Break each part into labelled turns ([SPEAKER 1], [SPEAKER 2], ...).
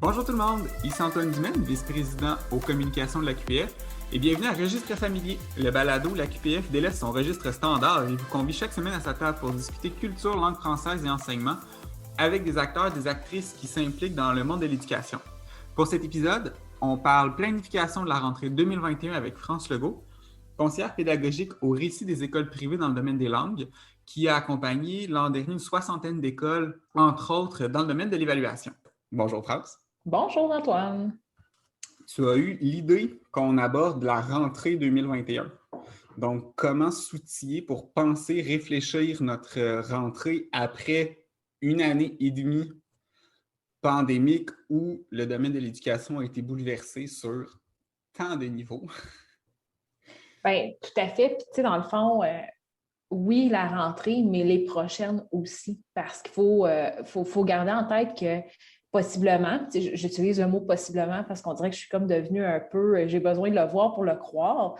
[SPEAKER 1] Bonjour tout le monde, ici Antoine Dumaine, vice-président aux communications de la QPF, et bienvenue à Registre familier, le balado où la QPF délaisse son registre standard et vous convie chaque semaine à sa table pour discuter culture, langue française et enseignement avec des acteurs et des actrices qui s'impliquent dans le monde de l'éducation. Pour cet épisode, on parle planification de la rentrée 2021 avec France Legault, conseillère pédagogique au récit des écoles privées dans le domaine des langues, qui a accompagné l'an dernier une 60aine d'écoles, entre autres dans le domaine de l'évaluation. Bonjour France.
[SPEAKER 2] Bonjour Antoine.
[SPEAKER 1] Tu as eu l'idée qu'on aborde la rentrée 2021. Donc, comment s'outiller pour penser, réfléchir notre rentrée après une année et demie pandémique où le domaine de l'éducation a été bouleversé sur tant de niveaux?
[SPEAKER 2] Bien, tout à fait. Puis, tu sais, dans le fond, oui, la rentrée, mais les prochaines aussi, parce qu'il faut garder en tête que possiblement, j'utilise le mot possiblement parce qu'on dirait que je suis comme devenue un peu, j'ai besoin de le voir pour le croire,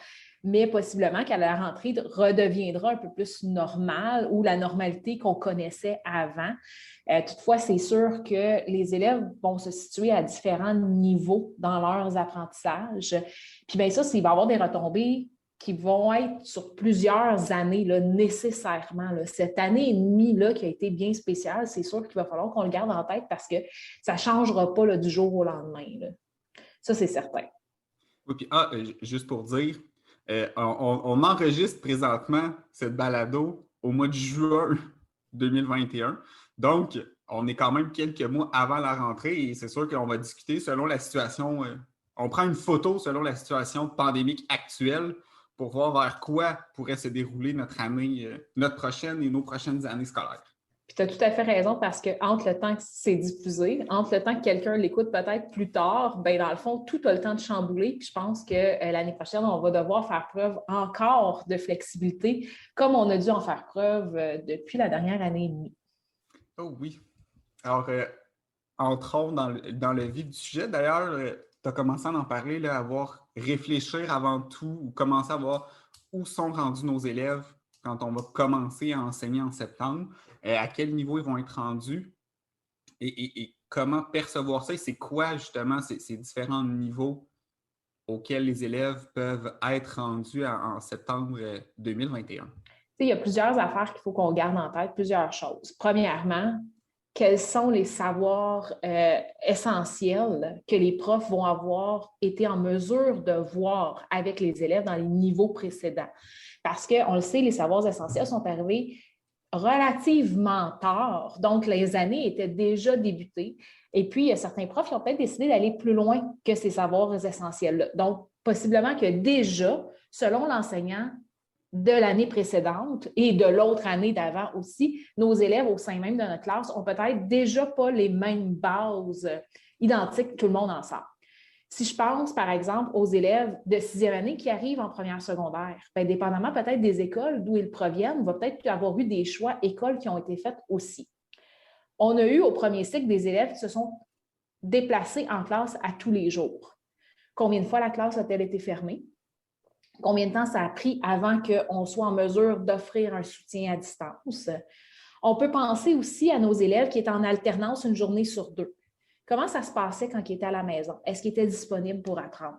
[SPEAKER 2] mais possiblement qu'à la rentrée redeviendra un peu plus normale ou la normalité qu'on connaissait avant. Toutefois, c'est sûr que les élèves vont se situer à différents niveaux dans leurs apprentissages. Puis bien ça, il va y avoir des retombées qui vont être sur plusieurs années, là, nécessairement. Là. Cette année et demie là, qui a été bien spéciale, c'est sûr qu'il va falloir qu'on le garde en tête parce que ça ne changera pas là, du jour au lendemain. Là. Ça, c'est certain.
[SPEAKER 1] Oui, puis juste pour dire, on enregistre présentement cette balado au mois de juin 2021. Donc, on est quand même quelques mois avant la rentrée et c'est sûr qu'on va discuter selon la situation. On prend une photo selon la situation pandémique actuelle pour voir vers quoi pourrait se dérouler notre année, notre prochaine et nos prochaines années scolaires.
[SPEAKER 2] Puis tu as tout à fait raison parce qu'entre le temps que c'est diffusé, entre le temps que quelqu'un l'écoute peut-être plus tard, bien dans le fond, tout a le temps de chambouler. Puis je pense que l'année prochaine, on va devoir faire preuve encore de flexibilité, comme on a dû en faire preuve depuis la dernière année et demie.
[SPEAKER 1] Oh oui. Alors, entrons dans le vif du sujet. D'ailleurs, tu as commencé à en parler, là, à voir réfléchir avant tout ou commencer à voir où sont rendus nos élèves quand on va commencer à enseigner en septembre, à quel niveau ils vont être rendus et comment percevoir ça et c'est quoi justement ces différents niveaux auxquels les élèves peuvent être rendus en septembre 2021.
[SPEAKER 2] Il y a plusieurs affaires qu'il faut qu'on garde en tête, plusieurs choses. Premièrement, quels sont les savoirs essentiels que les profs vont avoir été en mesure de voir avec les élèves dans les niveaux précédents. Parce qu'on le sait, les savoirs essentiels sont arrivés relativement tard, donc les années étaient déjà débutées. Et puis, il y a certains profs qui ont peut-être décidé d'aller plus loin que ces savoirs essentiels-là. Donc, possiblement que déjà, selon l'enseignant, de l'année précédente et de l'autre année d'avant aussi, nos élèves au sein même de notre classe ont peut-être déjà pas les mêmes bases identiques, tout le monde en sort. Si je pense, par exemple, aux élèves de sixième année qui arrivent en première secondaire, bien, dépendamment peut-être des écoles d'où ils proviennent, il va peut-être avoir eu des choix écoles qui ont été faites aussi. On a eu au premier cycle des élèves qui se sont déplacés en classe à tous les jours. Combien de fois la classe a-t-elle été fermée? Combien de temps ça a pris avant qu'on soit en mesure d'offrir un soutien à distance? On peut penser aussi à nos élèves qui étaient en alternance une journée sur deux. Comment ça se passait quand ils étaient à la maison? Est-ce qu'ils étaient disponibles pour apprendre?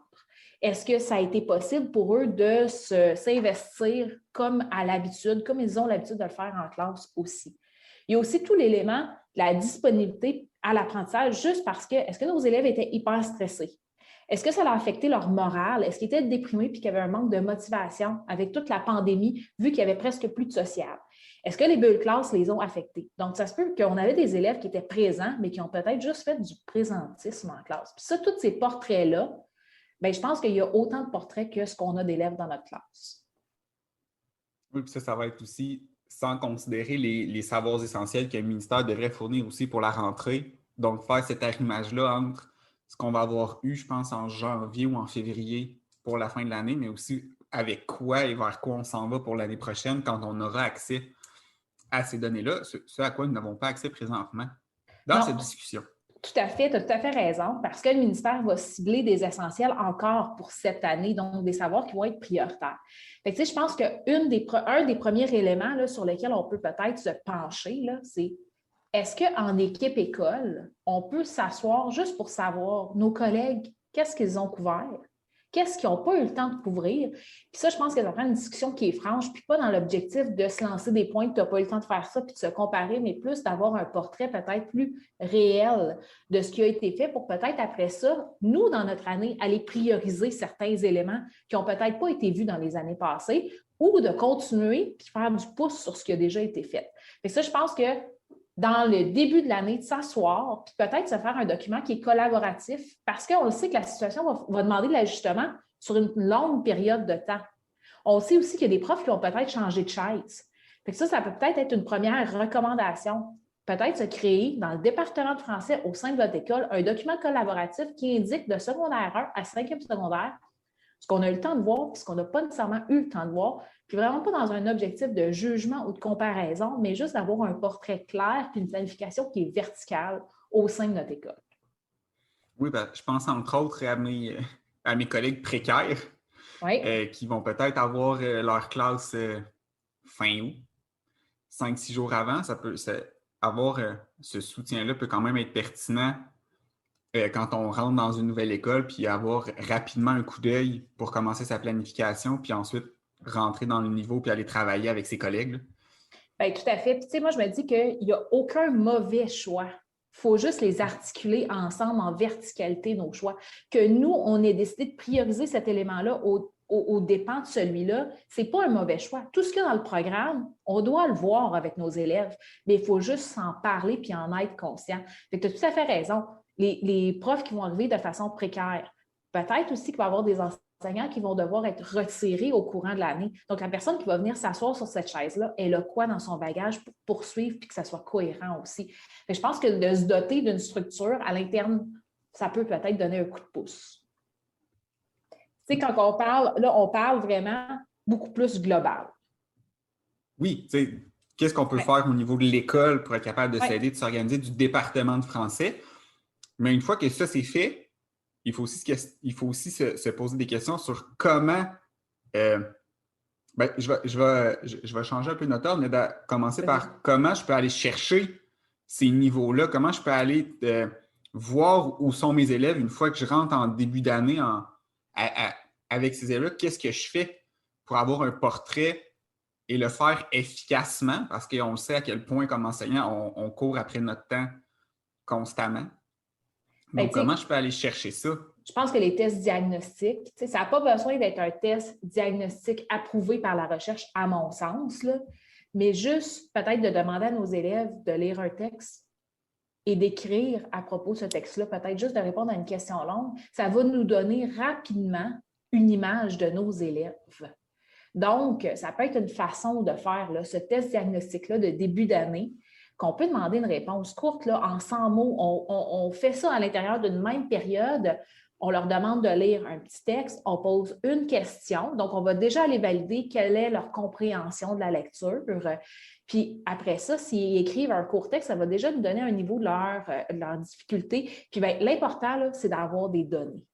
[SPEAKER 2] Est-ce que ça a été possible pour eux de s'investir comme à l'habitude, comme ils ont l'habitude de le faire en classe aussi? Il y a aussi tout l'élément de la disponibilité à l'apprentissage juste parce que, est-ce que nos élèves étaient hyper stressés? Est-ce que ça a affecté leur morale? Est-ce qu'ils étaient déprimés et qu'il y avait un manque de motivation avec toute la pandémie, vu qu'il n'y avait presque plus de social? Est-ce que les bulles classes les ont affectés? Donc, ça se peut qu'on avait des élèves qui étaient présents, mais qui ont peut-être juste fait du présentisme en classe. Puis ça, tous ces portraits-là, bien, je pense qu'il y a autant de portraits que ce qu'on a d'élèves dans notre classe.
[SPEAKER 1] Oui, puis ça va être aussi sans considérer les savoirs essentiels que le ministère devrait fournir aussi pour la rentrée. Donc, faire cet arrimage-là entre ce qu'on va avoir eu, je pense, en janvier ou en février pour la fin de l'année, mais aussi avec quoi et vers quoi on s'en va pour l'année prochaine quand on aura accès à ces données-là, ce à quoi nous n'avons pas accès présentement dans cette discussion.
[SPEAKER 2] Tout à fait, tu as tout à fait raison, parce que le ministère va cibler des essentiels encore pour cette année, donc des savoirs qui vont être prioritaires. Fait que, je pense qu'un des premiers éléments là, sur lesquels on peut peut-être se pencher, là, c'est est-ce qu'en équipe école, on peut s'asseoir juste pour savoir nos collègues, qu'est-ce qu'ils ont couvert? Qu'est-ce qu'ils n'ont pas eu le temps de couvrir? Puis ça, je pense que ça prend une discussion qui est franche, puis pas dans l'objectif de se lancer des points que tu n'as pas eu le temps de faire ça, puis de se comparer, mais plus d'avoir un portrait peut-être plus réel de ce qui a été fait pour peut-être après ça, nous, dans notre année, aller prioriser certains éléments qui n'ont peut-être pas été vus dans les années passées ou de continuer puis faire du pouce sur ce qui a déjà été fait. Et ça, je pense que dans le début de l'année, de s'asseoir, puis peut-être se faire un document qui est collaboratif, parce qu'on le sait que la situation va demander de l'ajustement sur une longue période de temps. On sait aussi qu'il y a des profs qui ont peut-être changé de chaise. Fait que ça peut peut-être être une première recommandation. Peut-être se créer dans le département de français au sein de votre école un document collaboratif qui indique de secondaire 1 à 5e secondaire ce qu'on a eu le temps de voir et ce qu'on n'a pas nécessairement eu le temps de voir, puis vraiment pas dans un objectif de jugement ou de comparaison, mais juste d'avoir un portrait clair puis une planification qui est verticale au sein de notre école.
[SPEAKER 1] Oui, ben, je pense entre autres à mes collègues précaires qui vont peut-être avoir leur classe fin août, 5-6 jours avant. Avoir ce soutien-là peut quand même être pertinent quand on rentre dans une nouvelle école, puis avoir rapidement un coup d'œil pour commencer sa planification, puis ensuite rentrer dans le niveau, puis aller travailler avec ses collègues.
[SPEAKER 2] Bien, tout à fait. Puis, tu sais, moi, je me dis qu'il n'y a aucun mauvais choix. Il faut juste les articuler ensemble en verticalité, nos choix. Que nous, on ait décidé de prioriser cet élément-là aux dépens de celui-là, ce n'est pas un mauvais choix. Tout ce qu'il y a dans le programme, on doit le voir avec nos élèves, mais il faut juste s'en parler puis en être conscient. Tu as tout à fait raison. Les profs qui vont arriver de façon précaire, peut-être aussi qu'il va y avoir des enseignants qui vont devoir être retirés au courant de l'année. Donc, la personne qui va venir s'asseoir sur cette chaise-là, elle a quoi dans son bagage pour poursuivre et que ça soit cohérent aussi. Je pense que de se doter d'une structure à l'interne, ça peut peut-être donner un coup de pouce. Tu sais, quand on parle, là, on parle vraiment beaucoup plus global.
[SPEAKER 1] Oui, tu sais, qu'est-ce qu'on peut faire au niveau de l'école pour être capable de s'aider, de s'organiser, du département de français? Mais une fois que ça, c'est fait, il faut aussi se poser des questions sur comment... je vais changer un peu notre ordre, mais de commencer par comment je peux aller chercher ces niveaux-là, comment je peux aller voir où sont mes élèves une fois que je rentre en début d'année avec ces élèves-là, qu'est-ce que je fais pour avoir un portrait et le faire efficacement, parce qu'on le sait à quel point, comme enseignant, on court après notre temps constamment. Donc, comment je peux aller chercher ça?
[SPEAKER 2] Je pense que les tests diagnostiques, ça n'a pas besoin d'être un test diagnostique approuvé par la recherche, à mon sens, là, mais juste peut-être de demander à nos élèves de lire un texte et d'écrire à propos de ce texte-là, peut-être juste de répondre à une question longue, ça va nous donner rapidement une image de nos élèves. Donc, ça peut être une façon de faire là, ce test diagnostique-là de début d'année, qu'on peut demander une réponse courte là, en 100 mots. On fait ça à l'intérieur d'une même période. On leur demande de lire un petit texte, on pose une question. Donc, on va déjà aller valider quelle est leur compréhension de la lecture. Puis après ça, s'ils écrivent un court texte, ça va déjà nous donner un niveau de leur difficulté. Puis bien, l'important, là, c'est d'avoir des données.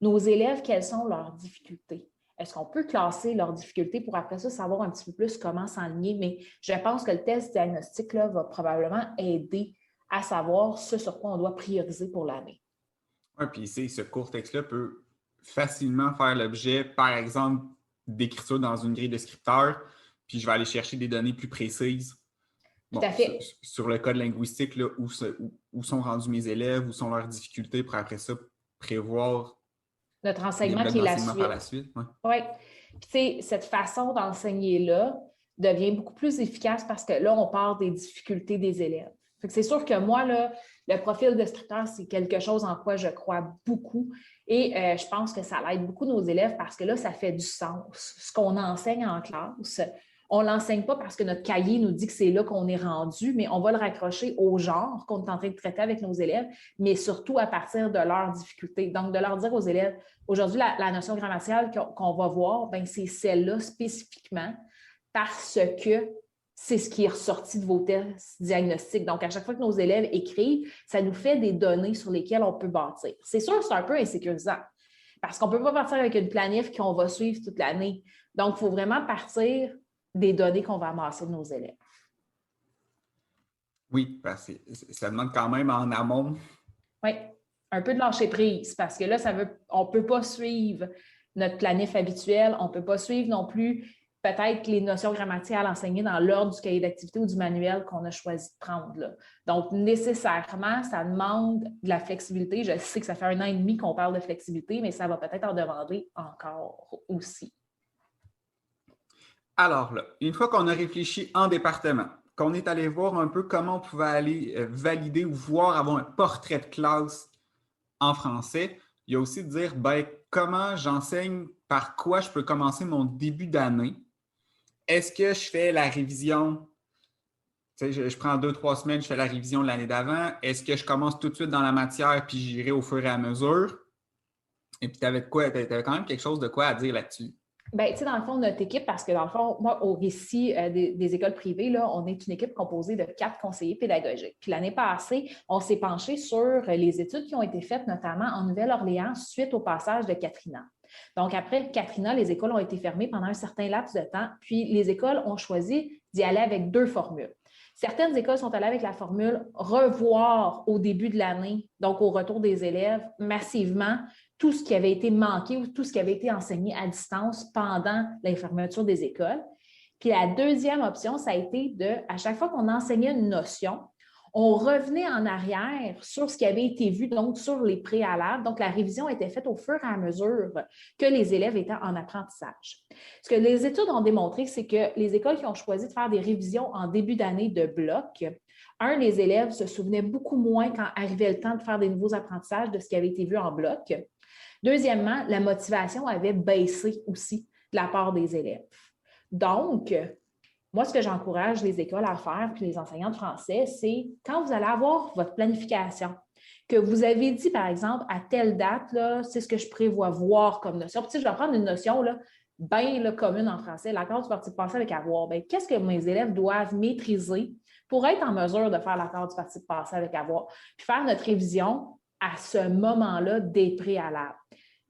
[SPEAKER 2] Nos élèves, quelles sont leurs difficultés? Est-ce qu'on peut classer leurs difficultés pour après ça savoir un petit peu plus comment s'enligner? Mais je pense que le test diagnostique là, va probablement aider à savoir ce sur quoi on doit prioriser pour l'année.
[SPEAKER 1] Oui, puis ce court texte-là peut facilement faire l'objet, par exemple, d'écriture dans une grille de scripteur, puis je vais aller chercher des données plus précises.
[SPEAKER 2] Tout à fait.
[SPEAKER 1] Sur le code linguistique, là, où sont rendus mes élèves, où sont leurs difficultés, pour après ça prévoir
[SPEAKER 2] notre enseignement qui est la suite.
[SPEAKER 1] Par la suite.
[SPEAKER 2] Oui. Puis, tu sais, cette façon d'enseigner-là devient beaucoup plus efficace parce que là, on part des difficultés des élèves. Fait que c'est sûr que moi, là, le profil de scripteur, c'est quelque chose en quoi je crois beaucoup et je pense que ça aide beaucoup nos élèves parce que là, ça fait du sens. Ce qu'on enseigne en classe, on ne l'enseigne pas parce que notre cahier nous dit que c'est là qu'on est rendu, mais on va le raccrocher au genre qu'on est en train de traiter avec nos élèves, mais surtout à partir de leurs difficultés. Donc, de leur dire aux élèves, aujourd'hui, la notion grammaticale qu'on va voir, bien, c'est celle-là spécifiquement parce que c'est ce qui est ressorti de vos tests diagnostiques. Donc, à chaque fois que nos élèves écrivent, ça nous fait des données sur lesquelles on peut bâtir. C'est sûr, c'est un peu insécurisant parce qu'on ne peut pas partir avec une planif qu'on va suivre toute l'année. Donc, il faut vraiment partir des données qu'on va amasser de nos élèves.
[SPEAKER 1] Oui, parce que ça demande quand même en amont.
[SPEAKER 2] Oui, un peu de lâcher prise parce que là, on ne peut pas suivre notre planif habituel, on ne peut pas suivre non plus peut-être les notions grammaticales enseignées dans l'ordre du cahier d'activité ou du manuel qu'on a choisi de prendre. Là. Donc, nécessairement, ça demande de la flexibilité. Je sais que ça fait 1 an et demi qu'on parle de flexibilité, mais ça va peut-être en demander encore aussi.
[SPEAKER 1] Alors là, une fois qu'on a réfléchi en département, qu'on est allé voir un peu comment on pouvait aller valider ou voir avoir un portrait de classe en français, il y a aussi de dire comment j'enseigne, par quoi je peux commencer mon début d'année. Est-ce que je fais la révision, je prends 2-3 semaines, je fais la révision de l'année d'avant. Est-ce que je commence tout de suite dans la matière puis j'irai au fur et à mesure? Et puis, tu avais quand même quelque chose de quoi à dire là-dessus.
[SPEAKER 2] Bien, tu sais, dans le fond, notre équipe, parce que dans le fond, moi, au récit des écoles privées, là, on est une équipe composée de 4 conseillers pédagogiques. Puis l'année passée, on s'est penché sur les études qui ont été faites, notamment en Nouvelle-Orléans, suite au passage de Katrina. Donc, après Katrina, les écoles ont été fermées pendant un certain laps de temps, puis les écoles ont choisi d'y aller avec 2 formules. Certaines écoles sont allées avec la formule revoir au début de l'année, donc au retour des élèves, massivement, tout ce qui avait été manqué ou tout ce qui avait été enseigné à distance pendant la fermeture des écoles. Puis la deuxième option, ça a été à chaque fois qu'on enseignait une notion, on revenait en arrière sur ce qui avait été vu, donc sur les préalables. Donc, la révision était faite au fur et à mesure que les élèves étaient en apprentissage. Ce que les études ont démontré, c'est que les écoles qui ont choisi de faire des révisions en début d'année de bloc, les élèves se souvenaient beaucoup moins quand arrivait le temps de faire des nouveaux apprentissages de ce qui avait été vu en bloc. Deuxièmement, la motivation avait baissé aussi de la part des élèves. Donc, moi, ce que j'encourage les écoles à faire, puis les enseignants de français, c'est quand vous allez avoir votre planification, que vous avez dit, par exemple, à telle date, là, c'est ce que je prévois voir comme notion. Puis, je vais prendre une notion là, bien commune en français, l'accord du participe passé avec avoir. Bien, qu'est-ce que mes élèves doivent maîtriser pour être en mesure de faire l'accord du participe passé avec avoir? Puis faire notre révision à ce moment-là des préalables.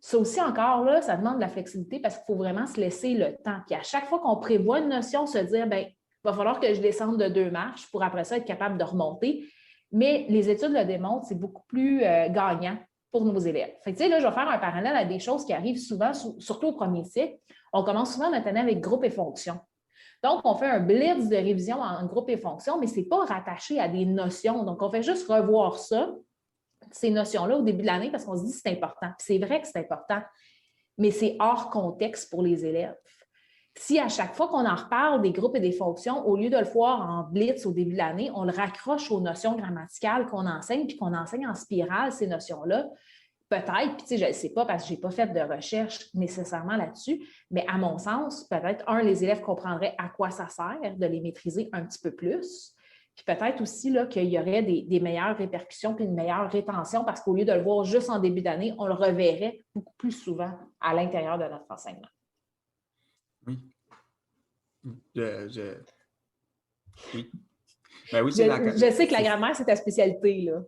[SPEAKER 2] Ça aussi, encore là, ça demande de la flexibilité parce qu'il faut vraiment se laisser le temps. Puis à chaque fois qu'on prévoit une notion, se dire, bien, il va falloir que je descende de 2 marches pour après ça être capable de remonter. Mais les études le démontrent, c'est beaucoup plus gagnant pour nos élèves. Fait que, tu sais, là, je vais faire un parallèle à des choses qui arrivent souvent, surtout au premier cycle. On commence souvent notre année avec groupe et fonction. Donc, on fait un blitz de révision en groupe et fonction, mais ce n'est pas rattaché à des notions. Donc, on fait juste revoir ça, ces notions-là au début de l'année parce qu'on se dit que c'est important. Puis c'est vrai que c'est important, mais c'est hors contexte pour les élèves. Si à chaque fois qu'on en reparle des groupes et des fonctions, au lieu de le voir en blitz au début de l'année, on le raccroche aux notions grammaticales qu'on enseigne puis qu'on enseigne en spirale ces notions-là, peut-être, puis tu sais, je ne sais pas parce que je n'ai pas fait de recherche nécessairement là-dessus, mais à mon sens, peut-être, les élèves comprendraient à quoi ça sert de les maîtriser un petit peu plus. Puis peut-être aussi là, qu'il y aurait des meilleures répercussions puis une meilleure rétention parce qu'au lieu de le voir juste en début d'année, on le reverrait beaucoup plus souvent à l'intérieur de notre enseignement.
[SPEAKER 1] Oui. Oui.
[SPEAKER 2] Ben oui, je sais que la grammaire, c'est ta spécialité, là.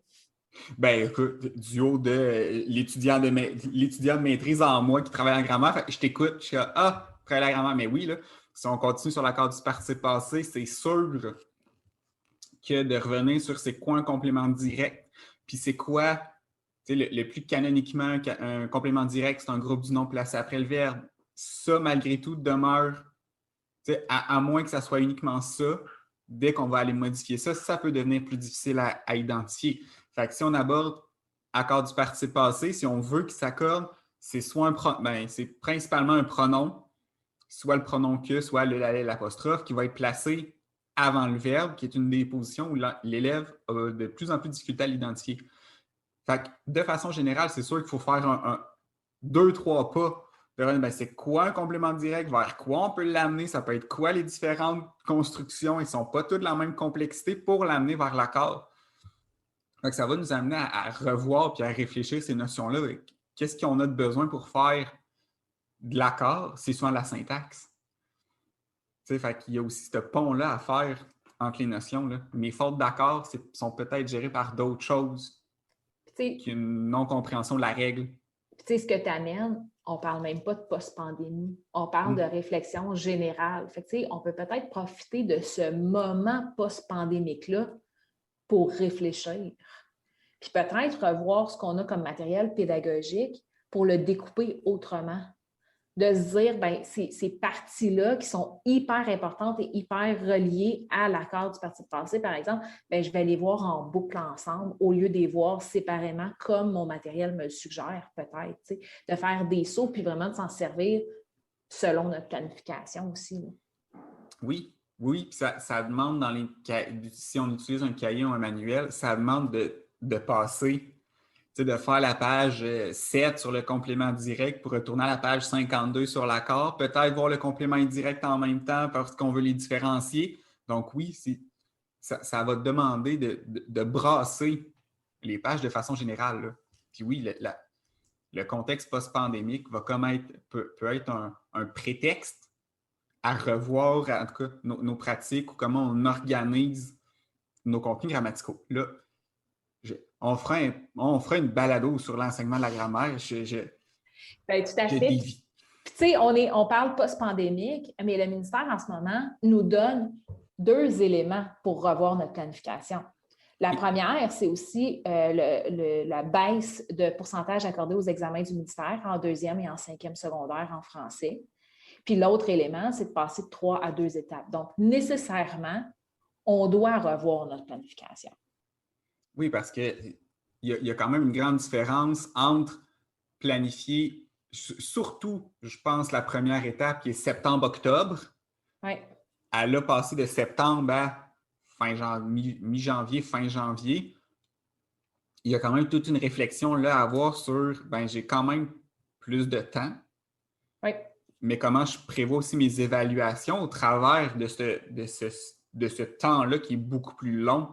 [SPEAKER 1] Ben écoute, du haut de l'étudiant de maîtrise en moi qui travaille en grammaire, je t'écoute, je suis travaille la grammaire, mais oui, là, si on continue sur l'accord du participe passé, c'est sûr que de revenir sur c'est quoi un complément direct, puis c'est quoi, le plus canoniquement, un complément direct, c'est un groupe du nom placé après le verbe. Ça, malgré tout, demeure, à moins que ça soit uniquement ça, dès qu'on va aller modifier ça, ça peut devenir plus difficile à identifier. Fait que si on aborde accord du participe passé, si on veut qu'il s'accorde, c'est soit c'est principalement un pronom, soit le pronom que, soit l'apostrophe qui va être placé avant le verbe, qui est une des positions où l'élève a de plus en plus de difficulté à l'identifier. Fait que, de façon générale, c'est sûr qu'il faut faire 2-3 pas. C'est quoi un complément direct? Vers quoi on peut l'amener? Ça peut être quoi les différentes constructions? Ils ne sont pas toutes de la même complexité pour l'amener vers l'accord. Donc, ça va nous amener à revoir et à réfléchir ces notions-là. Qu'est-ce qu'on a de besoin pour faire de l'accord? C'est souvent la syntaxe. Fait qu'il y a aussi ce pont-là à faire entre les notions. Là. Mes fautes d'accord sont peut-être gérées par d'autres choses qu'une non-compréhension de la règle.
[SPEAKER 2] Tu sais, ce que tu amènes, on ne parle même pas de post-pandémie. On parle de réflexion générale. Fait que, on peut peut-être profiter de ce moment post-pandémique-là pour réfléchir. Puis peut-être revoir ce qu'on a comme matériel pédagogique pour le découper autrement. De se dire, bien, ces parties-là qui sont hyper importantes et hyper reliées à l'accord du parti de passé, par exemple, bien, je vais les voir en boucle ensemble au lieu de les voir séparément comme mon matériel me le suggère, peut-être. Tu sais, de faire des sauts puis vraiment de s'en servir selon notre planification aussi. Là.
[SPEAKER 1] Oui, puis ça demande si on utilise un cahier ou un manuel, ça demande de passer. De faire la page 7 sur le complément direct pour retourner à la page 52 sur l'accord, peut-être voir le complément indirect en même temps parce qu'on veut les différencier. Donc oui, ça va demander de brasser les pages de façon générale. Là. Puis oui, le contexte post-pandémique peut être un prétexte à revoir, en tout cas, nos pratiques ou comment on organise nos contenus grammaticaux. Là, on fera une balado sur l'enseignement de la grammaire.
[SPEAKER 2] Bien, tout à fait. Puis, tu sais, on parle post-pandémique, mais le ministère, en ce moment, nous donne 2 éléments pour revoir notre planification. La première, c'est aussi la baisse de pourcentage accordé aux examens du ministère en 2e et en 5e secondaire en français. Puis l'autre élément, c'est de passer de 3 à 2 étapes. Donc, nécessairement, on doit revoir notre planification.
[SPEAKER 1] Oui, parce qu'il y a quand même une grande différence entre planifier, surtout, je pense, la première étape qui est septembre-octobre.
[SPEAKER 2] Oui.
[SPEAKER 1] À là, passer de septembre à mi-janvier, fin janvier. Il y a quand même toute une réflexion là à avoir sur, j'ai quand même plus de temps.
[SPEAKER 2] Oui.
[SPEAKER 1] Mais comment je prévois aussi mes évaluations au travers de ce temps-là qui est beaucoup plus long.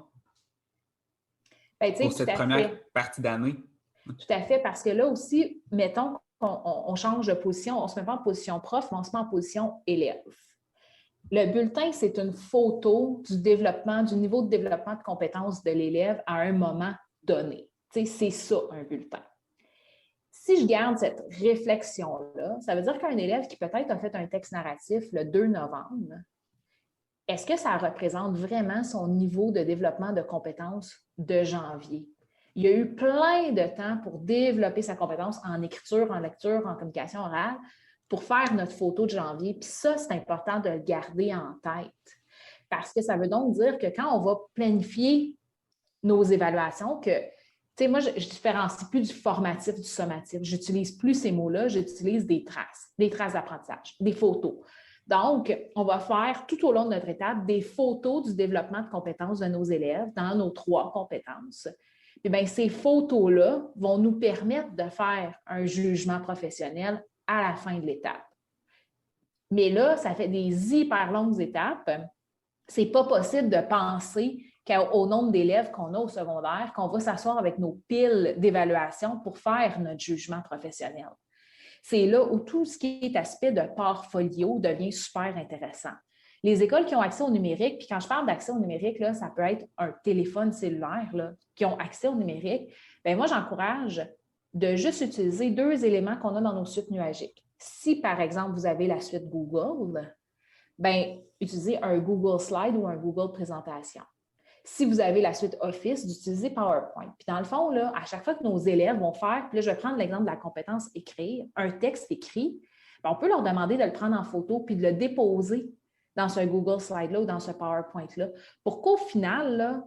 [SPEAKER 1] Pour cette première partie d'année.
[SPEAKER 2] Tout à fait, parce que là aussi, mettons qu'on change de position, on ne se met pas en position prof, mais on se met en position élève. Le bulletin, c'est une photo du niveau de développement de compétences de l'élève à un moment donné. Tu sais, c'est ça, un bulletin. Si je garde cette réflexion-là, ça veut dire qu'un élève qui peut-être a fait un texte narratif le 2 novembre, est-ce que ça représente vraiment son niveau de développement de compétences de janvier? Il y a eu plein de temps pour développer sa compétence en écriture, en lecture, en communication orale, pour faire notre photo de janvier. Puis ça, c'est important de le garder en tête. Parce que ça veut donc dire que quand on va planifier nos évaluations, que, tu sais, moi, je ne différencie plus du formatif, du sommatif. J'utilise plus ces mots-là, j'utilise des traces d'apprentissage, des photos. Donc, on va faire tout au long de notre étape des photos du développement de compétences de nos élèves dans nos 3 compétences. Puis bien, ces photos-là vont nous permettre de faire un jugement professionnel à la fin de l'étape. Mais là, ça fait des hyper longues étapes. Ce n'est pas possible de penser qu'au nombre d'élèves qu'on a au secondaire, qu'on va s'asseoir avec nos piles d'évaluation pour faire notre jugement professionnel. C'est là où tout ce qui est aspect de portfolio devient super intéressant. Les écoles qui ont accès au numérique, puis quand je parle d'accès au numérique, là, ça peut être un téléphone cellulaire là, qui ont accès au numérique, bien moi, j'encourage de juste utiliser 2 éléments qu'on a dans nos suites nuagiques. Si, par exemple, vous avez la suite Google, bien, utilisez un Google Slide ou un Google Présentation. Si vous avez la suite Office, d'utiliser PowerPoint. Puis dans le fond, là, à chaque fois que nos élèves vont faire, puis là, je vais prendre l'exemple de la compétence écrire, un texte écrit, bien, on peut leur demander de le prendre en photo puis de le déposer dans ce Google Slide-là ou dans ce PowerPoint-là, pour qu'au final, là,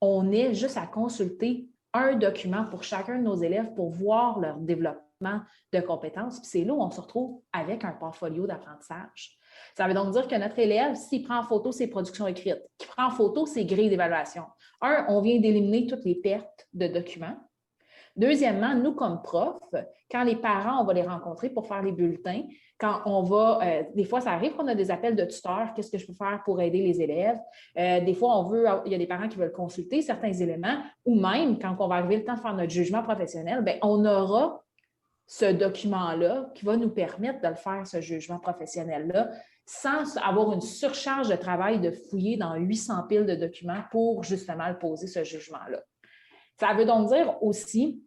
[SPEAKER 2] on ait juste à consulter un document pour chacun de nos élèves pour voir leur développement de compétences. Puis c'est là où on se retrouve avec un portfolio d'apprentissage. Ça veut donc dire que notre élève, s'il prend en photo ses productions écrites, qu'il prend en photo ses grilles d'évaluation, on vient d'éliminer toutes les pertes de documents. Deuxièmement, nous, comme profs, quand les parents, on va les rencontrer pour faire les bulletins, quand on va, des fois, ça arrive qu'on a des appels de tuteurs, qu'est-ce que je peux faire pour aider les élèves? Des fois, il y a des parents qui veulent consulter certains éléments, ou même, quand on va arriver le temps de faire notre jugement professionnel, bien, on aura ce document-là qui va nous permettre de le faire, ce jugement professionnel-là, sans avoir une surcharge de travail de fouiller dans 800 piles de documents pour justement poser ce jugement-là. Ça veut donc dire aussi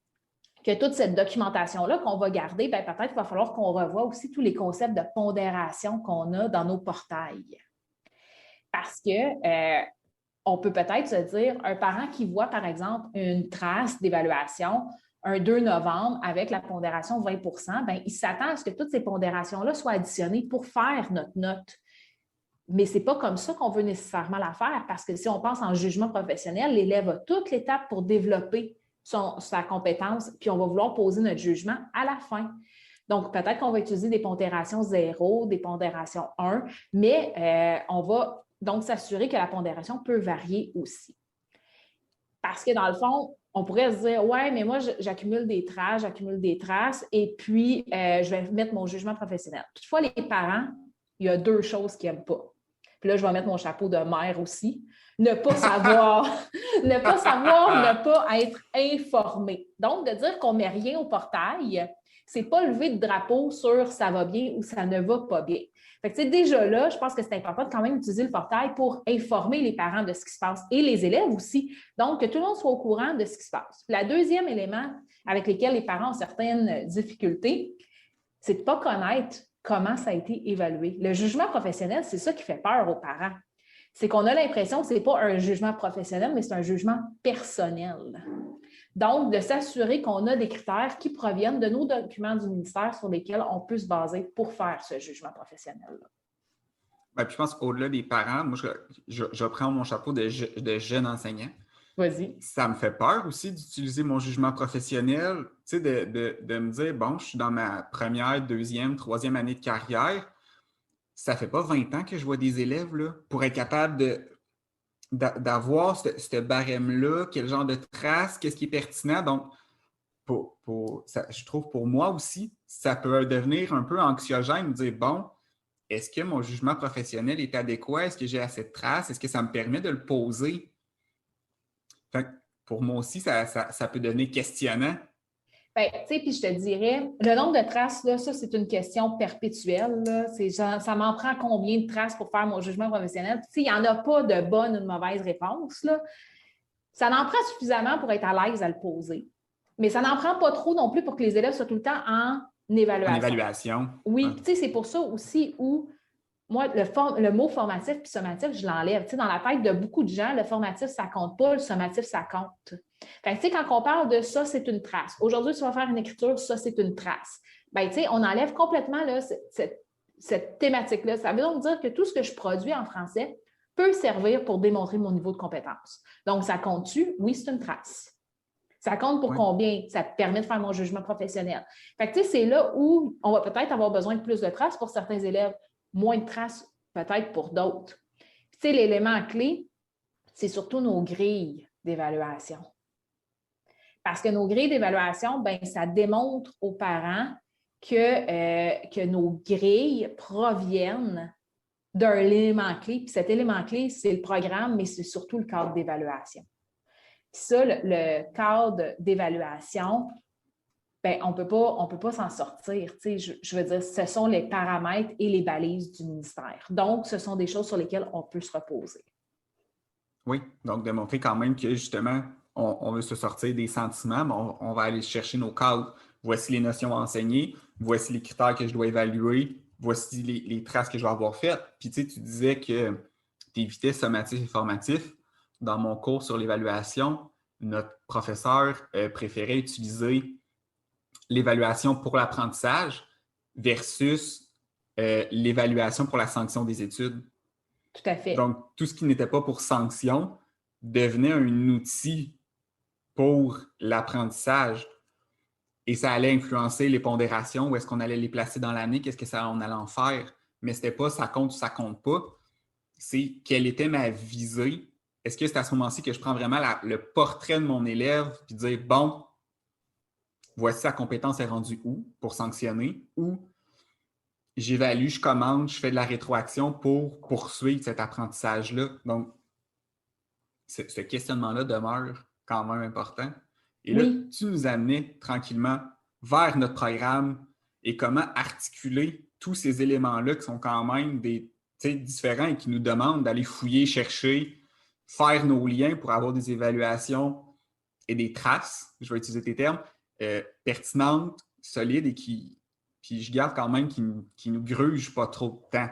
[SPEAKER 2] que toute cette documentation-là qu'on va garder, bien, peut-être qu'il va falloir qu'on revoie aussi tous les concepts de pondération qu'on a dans nos portails. Parce que on peut peut-être se dire, un parent qui voit, par exemple, une trace d'évaluation un 2 novembre avec la pondération 20 bien, il s'attend à ce que toutes ces pondérations-là soient additionnées pour faire notre note. Mais ce n'est pas comme ça qu'on veut nécessairement la faire, parce que si on pense en jugement professionnel, l'élève a toute l'étape pour développer sa compétence, puis on va vouloir poser notre jugement à la fin. Donc, peut-être qu'on va utiliser des pondérations 0, des pondérations 1, mais on va donc s'assurer que la pondération peut varier aussi. Parce que dans le fond, on pourrait se dire, ouais, mais moi, j'accumule des traces, et puis je vais mettre mon jugement professionnel. Toutefois, les parents, il y a 2 choses qu'ils n'aiment pas. Puis là, je vais mettre mon chapeau de mère aussi. Ne pas savoir, ne pas être informé. Donc, de dire qu'on ne met rien au portail, c'est pas lever de drapeau sur ça va bien ou ça ne va pas bien. Fait que, déjà là, je pense que c'est important de quand même utiliser le portail pour informer les parents de ce qui se passe et les élèves aussi. Donc, que tout le monde soit au courant de ce qui se passe. Le deuxième élément avec lequel les parents ont certaines difficultés, c'est de ne pas connaître comment ça a été évalué. Le jugement professionnel, c'est ça qui fait peur aux parents. C'est qu'on a l'impression que ce n'est pas un jugement professionnel, mais c'est un jugement personnel. Donc, de s'assurer qu'on a des critères qui proviennent de nos documents du ministère sur lesquels on peut se baser pour faire ce jugement professionnel-là.
[SPEAKER 1] Ben, puis je pense qu'au-delà des parents, moi, je prends mon chapeau de jeune enseignant.
[SPEAKER 2] Vas-y.
[SPEAKER 1] Ça me fait peur aussi d'utiliser mon jugement professionnel, tu sais, de me dire, bon, je suis dans ma première, deuxième, troisième année de carrière. Ça fait pas 20 ans que je vois des élèves là, pour être capable d'avoir ce barème-là, quel genre de traces, qu'est-ce qui est pertinent. Donc, je trouve pour moi aussi, ça peut devenir un peu anxiogène, me dire, bon, est-ce que mon jugement professionnel est adéquat? Est-ce que j'ai assez de traces? Est-ce que ça me permet de le poser? Fait que pour moi aussi, ça peut devenir questionnant.
[SPEAKER 2] Bien, tu sais, puis je te dirais, le nombre de traces, là, ça, c'est une question perpétuelle. Là. Ça m'en prend combien de traces pour faire mon jugement professionnel? Tu sais, il n'y en a pas de bonne ou de mauvaise réponse. Là. Ça en prend suffisamment pour être à l'aise à le poser. Mais ça n'en prend pas trop non plus pour que les élèves soient tout le temps en évaluation.
[SPEAKER 1] En évaluation.
[SPEAKER 2] Oui, tu sais, c'est pour ça aussi où moi, le mot formatif puis sommatif, je l'enlève. Tu sais, dans la tête de beaucoup de gens, le formatif, ça ne compte pas, le sommatif, ça compte. Fait que, tu sais, quand on parle de ça, c'est une trace. Aujourd'hui, tu vas faire une écriture, ça, c'est une trace. Bien, tu sais, on enlève complètement là, cette thématique-là. Ça veut donc dire que tout ce que je produis en français peut servir pour démontrer mon niveau de compétence. Donc, ça compte-tu? Oui, c'est une trace. Ça compte pour combien? Ça permet de faire mon jugement professionnel. Fait que, tu sais, c'est là où on va peut-être avoir besoin de plus de traces pour certains élèves, moins de traces peut-être pour d'autres. Tu sais, l'élément clé, c'est surtout nos grilles d'évaluation. Parce que nos grilles d'évaluation, bien, ça démontre aux parents que nos grilles proviennent d'un élément clé. Puis cet élément clé, c'est le programme, mais c'est surtout le cadre d'évaluation. Puis ça, le cadre d'évaluation, bien, on peut pas s'en sortir. Tu sais, je veux dire, ce sont les paramètres et les balises du ministère. Donc, ce sont des choses sur lesquelles on peut se reposer.
[SPEAKER 1] Oui, donc de montrer quand même que justement, on veut se sortir des sentiments, mais on va aller chercher nos cadres. Voici les notions enseignées, voici les critères que je dois évaluer, voici les traces que je vais avoir faites. Puis tu sais, tu disais que tu évitais sommatif et formatif. Dans mon cours sur l'évaluation, notre professeur préférait utiliser l'évaluation pour l'apprentissage versus l'évaluation pour la sanction des études.
[SPEAKER 2] Tout à fait.
[SPEAKER 1] Donc, tout ce qui n'était pas pour sanction devenait un outil pour l'apprentissage et ça allait influencer les pondérations, où est-ce qu'on allait les placer dans l'année, qu'est-ce qu'on allait en faire. Mais ce n'était pas ça compte ou ça compte pas. C'est quelle était ma visée. Est-ce que c'est à ce moment-ci que je prends vraiment le portrait de mon élève puis dire, bon, voici sa compétence est rendue où pour sanctionner, ou j'évalue, je commande, je fais de la rétroaction pour poursuivre cet apprentissage-là. Donc, ce questionnement-là demeure quand même important. Et là, tu nous amenais tranquillement vers notre programme et comment articuler tous ces éléments-là qui sont quand même différents et qui nous demandent d'aller fouiller, chercher, faire nos liens pour avoir des évaluations et des traces, je vais utiliser tes termes, pertinentes, solides et puis je garde quand même qui nous gruge pas trop de temps.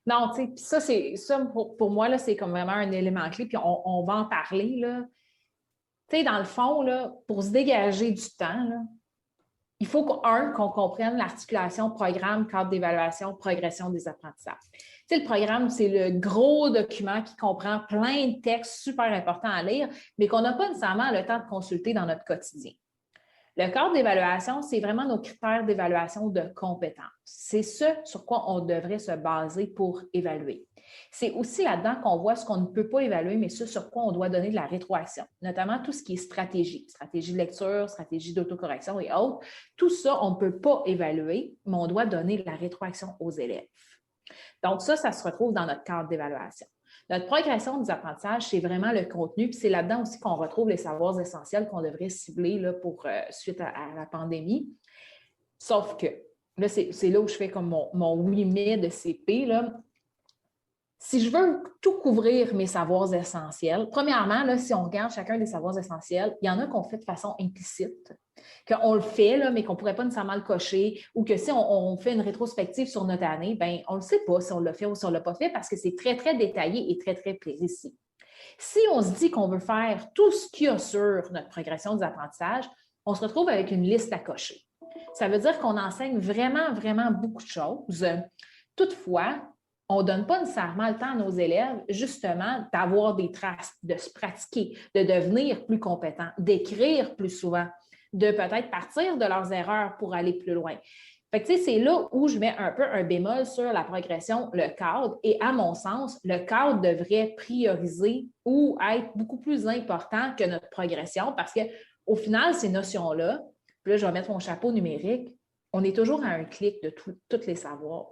[SPEAKER 2] Non, tu sais, puis ça, pour moi, là, c'est comme vraiment un élément clé, puis on va en parler, là. Tu sais, dans le fond, là, pour se dégager du temps, là, il faut qu'on comprenne l'articulation programme, cadre d'évaluation, progression des apprentissages. Tu sais, le programme, c'est le gros document qui comprend plein de textes super importants à lire, mais qu'on n'a pas nécessairement le temps de consulter dans notre quotidien. Le cadre d'évaluation, c'est vraiment nos critères d'évaluation de compétences. C'est ce sur quoi on devrait se baser pour évaluer. C'est aussi là-dedans qu'on voit ce qu'on ne peut pas évaluer, mais ce sur quoi on doit donner de la rétroaction, notamment tout ce qui est stratégie de lecture, stratégie d'autocorrection et autres. Tout ça, on ne peut pas évaluer, mais on doit donner de la rétroaction aux élèves. Donc ça se retrouve dans notre cadre d'évaluation. Notre progression des apprentissages, c'est vraiment le contenu, puis c'est là-dedans aussi qu'on retrouve les savoirs essentiels qu'on devrait cibler là, suite à la pandémie. Sauf que, là, c'est là où je fais comme mon 8 mai de CP, là. Si je veux tout couvrir mes savoirs essentiels, premièrement, là, si on regarde chacun des savoirs essentiels, il y en a qu'on fait de façon implicite, qu'on le fait, là, mais qu'on ne pourrait pas nécessairement le cocher, ou que si on fait une rétrospective sur notre année, bien, on ne le sait pas si on l'a fait ou si on ne l'a pas fait parce que c'est très, très détaillé et très, très précis. Si on se dit qu'on veut faire tout ce qu'il y a sur notre progression des apprentissages, on se retrouve avec une liste à cocher. Ça veut dire qu'on enseigne vraiment, vraiment beaucoup de choses. Toutefois, on ne donne pas nécessairement le temps à nos élèves, justement, d'avoir des traces, de se pratiquer, de devenir plus compétents, d'écrire plus souvent, de peut-être partir de leurs erreurs pour aller plus loin. Fait que, tu sais, c'est là où je mets un peu un bémol sur la progression, le cadre. Et à mon sens, le cadre devrait prioriser ou être beaucoup plus important que notre progression parce qu'au final, ces notions-là, puis là, je vais mettre mon chapeau numérique, on est toujours à un clic de tous les savoirs.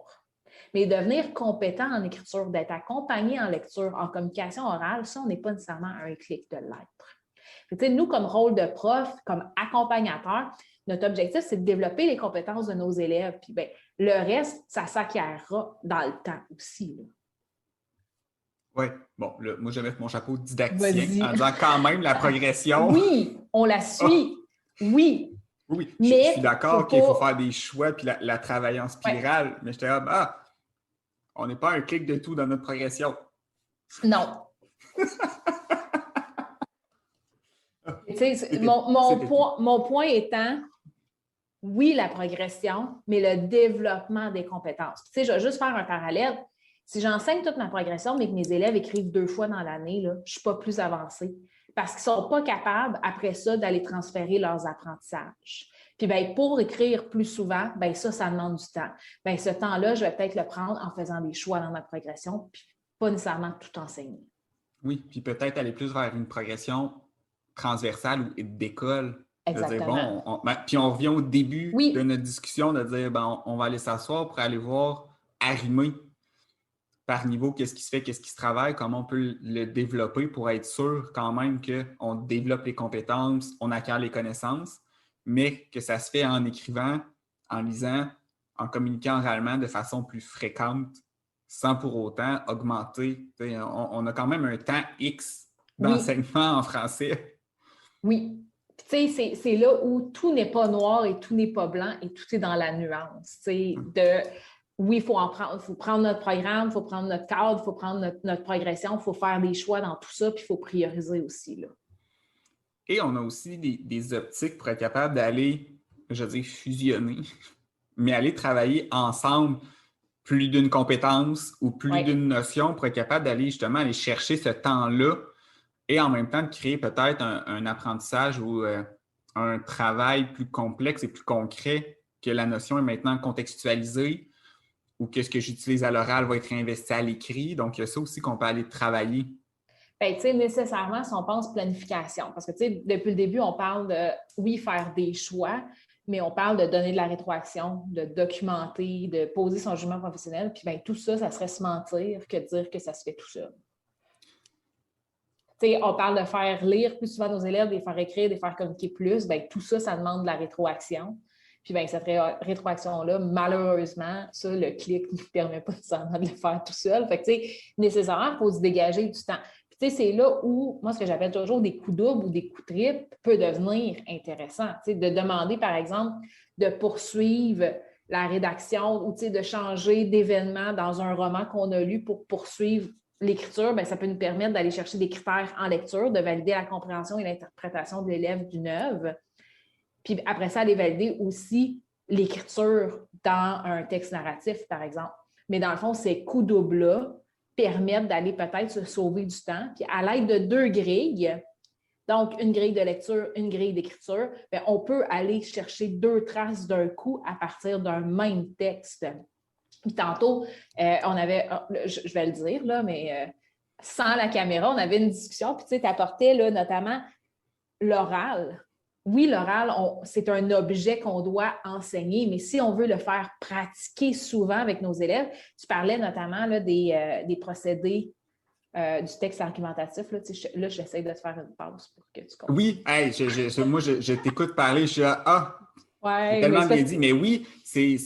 [SPEAKER 2] Mais devenir compétent en écriture, d'être accompagné en lecture, en communication orale, ça, on n'est pas nécessairement à un clic de l'être. Nous, comme rôle de prof, comme accompagnateur, notre objectif, c'est de développer les compétences de nos élèves. Puis bien, le reste, ça s'acquièrra dans le temps aussi.
[SPEAKER 1] Oui, bon, là, moi, je vais mettre mon chapeau didacticien
[SPEAKER 2] Vas-y.
[SPEAKER 1] en disant quand même la progression.
[SPEAKER 2] Oui, on la suit.
[SPEAKER 1] Oh.
[SPEAKER 2] Oui.
[SPEAKER 1] Oui,
[SPEAKER 2] mais
[SPEAKER 1] je suis d'accord qu'il faut faire des choix puis la travailler en spirale, mais j'étais là, on n'est pas un clic de tout dans notre progression.
[SPEAKER 2] Non. Mon point étant, oui, la progression, mais le développement des compétences. Je vais juste faire un parallèle. Si j'enseigne toute ma progression, mais que mes élèves écrivent 2 fois dans l'année, là, je ne suis pas plus avancée parce qu'ils ne sont pas capables, après ça, d'aller transférer leurs apprentissages. Puis bien, pour écrire plus souvent, bien, ça demande du temps. Bien, ce temps-là, je vais peut-être le prendre en faisant des choix dans ma progression, puis pas nécessairement tout enseigner.
[SPEAKER 1] Oui, puis peut-être aller plus vers une progression transversale ou d'école.
[SPEAKER 2] Exactement.
[SPEAKER 1] De dire, puis on revient au début de notre discussion de dire, on va aller s'asseoir pour aller voir arrimer par niveau qu'est-ce qui se fait, qu'est-ce qui se travaille, comment on peut le développer pour être sûr quand même qu'on développe les compétences, on acquiert les connaissances, mais que ça se fait en écrivant, en lisant, en communiquant oralement de façon plus fréquente, sans pour autant augmenter. On a quand même un temps X d'enseignement en français.
[SPEAKER 2] Oui. Tu sais, c'est là où tout n'est pas noir et tout n'est pas blanc et tout est dans la nuance. Oui, il faut prendre notre programme, il faut prendre notre cadre, il faut prendre notre progression, il faut faire des choix dans tout ça, puis il faut prioriser aussi. Là.
[SPEAKER 1] Et on a aussi des optiques pour être capable d'aller, je veux dire, fusionner, mais aller travailler ensemble plus d'une compétence ou plus d'une notion pour être capable d'aller justement aller chercher ce temps-là et en même temps de créer peut-être un apprentissage ou un travail plus complexe et plus concret que la notion est maintenant contextualisée ou que ce que j'utilise à l'oral va être investi à l'écrit. Donc, il y a ça aussi qu'on peut aller travailler.
[SPEAKER 2] Bien, tu sais, nécessairement, si on pense planification, parce que, tu sais, depuis le début, on parle de, oui, faire des choix, mais on parle de donner de la rétroaction, de documenter, de poser son jugement professionnel, puis bien, tout ça, ça serait se mentir que de dire que ça se fait tout seul. Tu sais, on parle de faire lire plus souvent nos élèves, de les faire écrire, de les faire communiquer plus, bien, tout ça, ça demande de la rétroaction. Puis bien, cette rétroaction-là, malheureusement, ça, le clic ne nous permet pas nécessairement de le faire tout seul. Fait que, tu sais, nécessairement, il faut se dégager du temps. Puis, tu sais, c'est là où, moi, ce que j'appelle toujours des coups doubles ou des coups triples peut devenir intéressant. Tu sais, de demander, par exemple, de poursuivre la rédaction ou de changer d'événement dans un roman qu'on a lu pour poursuivre l'écriture, bien, ça peut nous permettre d'aller chercher des critères en lecture, de valider la compréhension et l'interprétation de l'élève d'une œuvre. Puis après ça, aller valider aussi l'écriture dans un texte narratif, par exemple. Mais dans le fond, ces coups doubles-là permettent d'aller peut-être se sauver du temps. Puis à l'aide de 2 grilles, donc une grille de lecture, une grille d'écriture, bien, on peut aller chercher 2 traces d'un coup à partir d'un même texte. Puis tantôt, on avait, je vais le dire, là, mais sans la caméra, on avait une discussion, puis tu apportais là, notamment l'oral. Oui, l'oral, c'est un objet qu'on doit enseigner, mais si on veut le faire pratiquer souvent avec nos élèves, tu parlais notamment là, des procédés du texte argumentatif. Là, j'essaie de te faire une pause pour que tu comprennes.
[SPEAKER 1] Oui, hey, moi, je t'écoute parler, je suis là,
[SPEAKER 2] ouais,
[SPEAKER 1] tellement bien dit, mais oui, c'est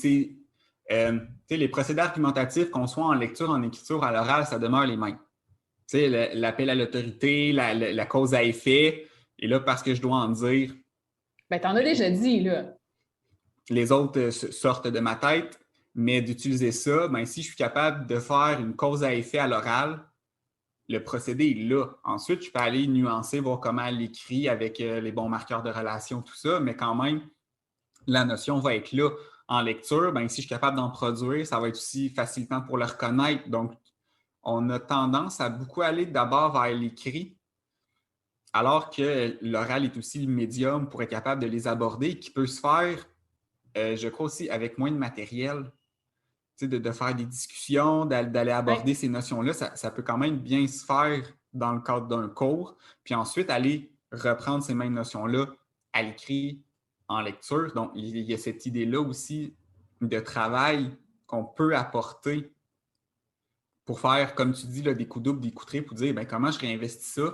[SPEAKER 1] les procédés argumentatifs, qu'on soit en lecture, en écriture, à l'oral, ça demeure les mêmes. L'appel à l'autorité, la cause à effet, et là, parce que je dois en dire...
[SPEAKER 2] Ben, t'en as déjà dit, là.
[SPEAKER 1] Les autres sortent de ma tête, mais d'utiliser ça, ben, si je suis capable de faire une cause à effet à l'oral, le procédé est là. Ensuite, je peux aller nuancer, voir comment elle écrit avec les bons marqueurs de relation, tout ça, mais quand même, la notion va être là. En lecture, ben, si je suis capable d'en produire, ça va être aussi facilitant pour le reconnaître. Donc, on a tendance à beaucoup aller d'abord vers l'écrit, alors que l'oral est aussi le médium pour être capable de les aborder, qui peut se faire, je crois aussi, avec moins de matériel. De faire des discussions, d'aller aborder ces notions-là, ça peut quand même bien se faire dans le cadre d'un cours, puis ensuite aller reprendre ces mêmes notions-là à l'écrit, en lecture. Donc, il y a cette idée-là aussi de travail qu'on peut apporter pour faire, comme tu dis, là, des coups doubles, des coups triples, pour dire comment je réinvestis ça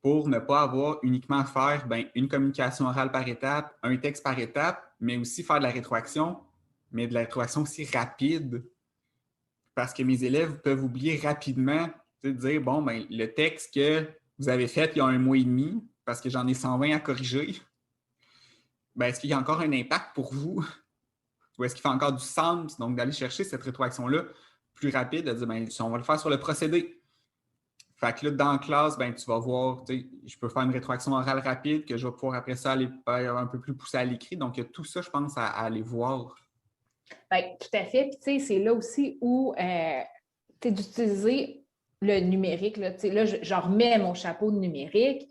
[SPEAKER 1] pour ne pas avoir uniquement à faire une communication orale par étape, un texte par étape, mais aussi faire de la rétroaction, mais de la rétroaction aussi rapide, parce que mes élèves peuvent oublier rapidement, dire, le texte que vous avez fait il y a 1 mois et demi, parce que j'en ai 120 à corriger, est-ce qu'il y a encore un impact pour vous? Ou est-ce qu'il fait encore du sens? Donc, d'aller chercher cette rétroaction-là plus rapide, de dire, on va le faire sur le procédé. Fait que là, dans la classe, tu vas voir, je peux faire une rétroaction orale rapide, que je vais pouvoir après ça aller un peu plus pousser à l'écrit. Donc, il y a tout ça, je pense, à aller voir.
[SPEAKER 2] Bien, tout à fait. Puis, c'est là aussi où d'utiliser le numérique. Là, je remets mon chapeau de numérique,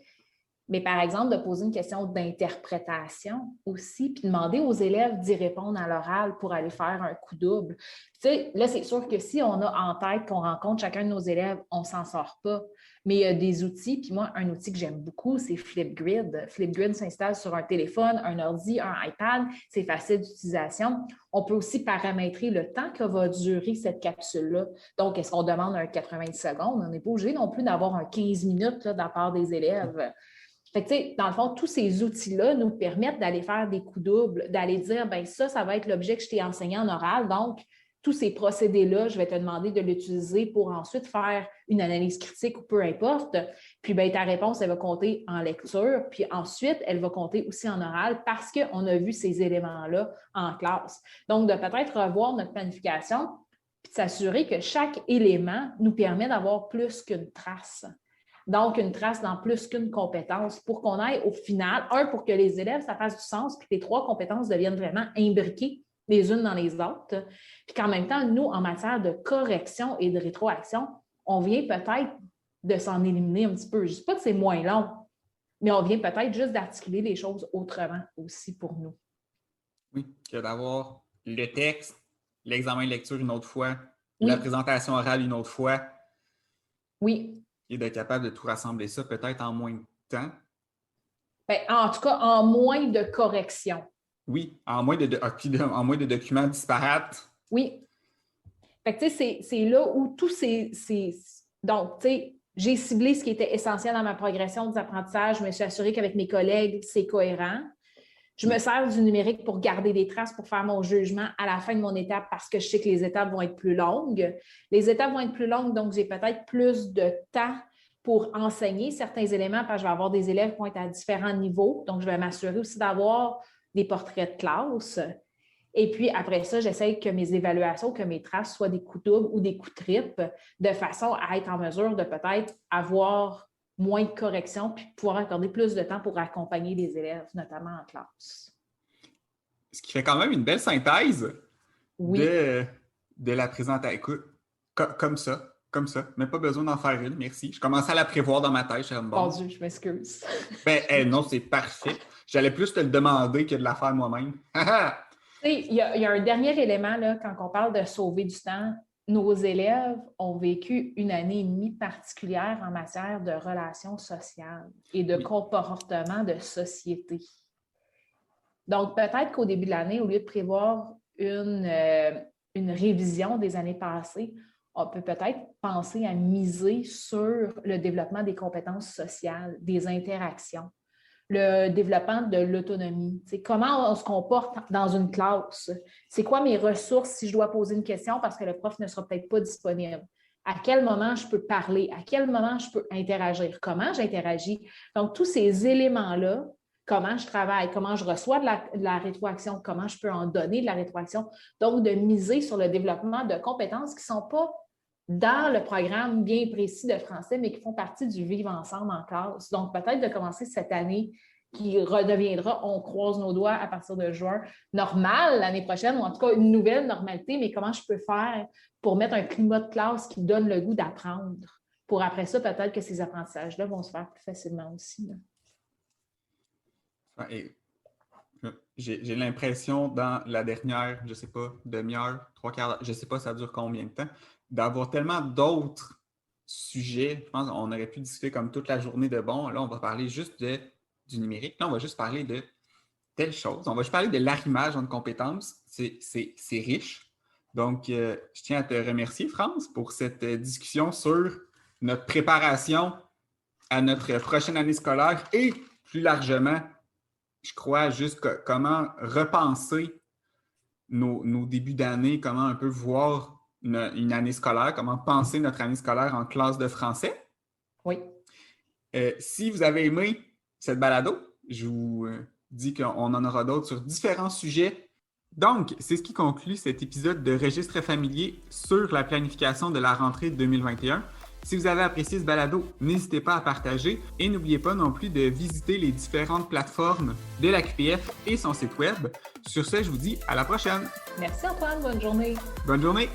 [SPEAKER 2] mais par exemple, de poser une question d'interprétation aussi, puis demander aux élèves d'y répondre à l'oral pour aller faire un coup double. Là, c'est sûr que si on a en tête qu'on rencontre chacun de nos élèves, on ne s'en sort pas. Mais il y a des outils, puis moi, un outil que j'aime beaucoup, c'est Flipgrid. Flipgrid s'installe sur un téléphone, un ordi, un iPad. C'est facile d'utilisation. On peut aussi paramétrer le temps que va durer cette capsule-là. Donc, est-ce qu'on demande un 90 secondes? On n'est pas obligé non plus d'avoir un 15 minutes là, de la part des élèves. Fait que, dans le fond, tous ces outils-là nous permettent d'aller faire des coups doubles, d'aller dire, ça va être l'objet que je t'ai enseigné en oral. Donc, tous ces procédés-là, je vais te demander de l'utiliser pour ensuite faire une analyse critique ou peu importe. Puis, ta réponse, elle va compter en lecture. Puis ensuite, elle va compter aussi en oral parce qu'on a vu ces éléments-là en classe. Donc, de peut-être revoir notre planification puis de s'assurer que chaque élément nous permet d'avoir plus qu'une trace. Donc, une trace dans plus qu'une compétence pour qu'on aille au final, pour que les élèves, ça fasse du sens, puis que les 3 compétences deviennent vraiment imbriquées les unes dans les autres. Puis qu'en même temps, nous, en matière de correction et de rétroaction, on vient peut-être de s'en éliminer un petit peu. Je ne dis pas que c'est moins long, mais on vient peut-être juste d'articuler les choses autrement aussi pour nous.
[SPEAKER 1] Oui, que d'avoir le texte, l'examen de lecture une autre fois,
[SPEAKER 2] oui.
[SPEAKER 1] La présentation orale une autre fois.
[SPEAKER 2] Oui.
[SPEAKER 1] Et d'être capable de tout rassembler ça peut-être en moins de temps.
[SPEAKER 2] En tout cas, en moins de corrections.
[SPEAKER 1] Oui, en moins de documents disparates.
[SPEAKER 2] Oui. Fait que, c'est là où tous ces... Donc, j'ai ciblé ce qui était essentiel dans ma progression des apprentissages. Je me suis assurée qu'avec mes collègues, c'est cohérent. Je me sers du numérique pour garder des traces, pour faire mon jugement à la fin de mon étape parce que je sais que les étapes vont être plus longues. Les étapes vont être plus longues, donc j'ai peut-être plus de temps pour enseigner certains éléments parce que je vais avoir des élèves qui vont être à différents niveaux. Donc, je vais m'assurer aussi d'avoir des portraits de classe. Et puis, après ça, j'essaie que mes évaluations, que mes traces soient des coups doubles ou des coups triples, de façon à être en mesure de peut-être avoir moins de corrections puis pouvoir accorder plus de temps pour accompagner les élèves, notamment en classe.
[SPEAKER 1] Ce qui fait quand même une belle synthèse
[SPEAKER 2] Oui.
[SPEAKER 1] de la présentation. Écoute, comme ça. Même pas besoin d'en faire une, merci. Je commençais à la prévoir dans ma tête. Je
[SPEAKER 2] Bon Dieu, je m'excuse.
[SPEAKER 1] Non, c'est parfait. J'allais plus te le demander que de la faire moi-même.
[SPEAKER 2] Il y a un dernier élément, là, quand on parle de sauver du temps. Nos élèves ont vécu une année et demie particulière en matière de relations sociales et de comportement de société. Donc, peut-être qu'au début de l'année, au lieu de prévoir une révision des années passées, on peut peut-être penser à miser sur le développement des compétences sociales, des interactions, le développement de l'autonomie. C'est comment on se comporte dans une classe? C'est quoi mes ressources si je dois poser une question parce que le prof ne sera peut-être pas disponible? À quel moment je peux parler? À quel moment je peux interagir? Comment j'interagis? Donc, tous ces éléments-là, comment je travaille, comment je reçois de la rétroaction, comment je peux en donner de la rétroaction. Donc, de miser sur le développement de compétences qui ne sont pas dans le programme bien précis de français, mais qui font partie du vivre ensemble en classe. Donc, peut-être de commencer cette année qui redeviendra, on croise nos doigts à partir de juin, normal l'année prochaine, ou en tout cas une nouvelle normalité, mais comment je peux faire pour mettre un climat de classe qui donne le goût d'apprendre, pour après ça, peut-être que ces apprentissages-là vont se faire plus facilement aussi.
[SPEAKER 1] J'ai l'impression dans la dernière, je ne sais pas, demi-heure, 3/4 d'heure, je ne sais pas ça dure combien de temps, d'avoir tellement d'autres sujets. Je pense qu'on aurait pu discuter comme toute la journée de bon. Là, on va parler juste du numérique. Là, on va juste parler de telle chose. On va juste parler de l'arrimage en compétences. C'est riche. Donc, je tiens à te remercier, France, pour cette discussion sur notre préparation à notre prochaine année scolaire et plus largement, je crois, juste comment repenser nos débuts d'année, comment un peu voir une année scolaire, comment penser notre année scolaire en classe de français.
[SPEAKER 2] Oui.
[SPEAKER 1] Si vous avez aimé cette balado, je vous dis qu'on en aura d'autres sur différents sujets. Donc, c'est ce qui conclut cet épisode de Registre familier sur la planification de la rentrée 2021. Si vous avez apprécié ce balado, n'hésitez pas à partager et n'oubliez pas non plus de visiter les différentes plateformes de la QPF et son site web. Sur ce, je vous dis à la prochaine.
[SPEAKER 2] Merci Antoine, bonne journée.
[SPEAKER 1] Bonne journée.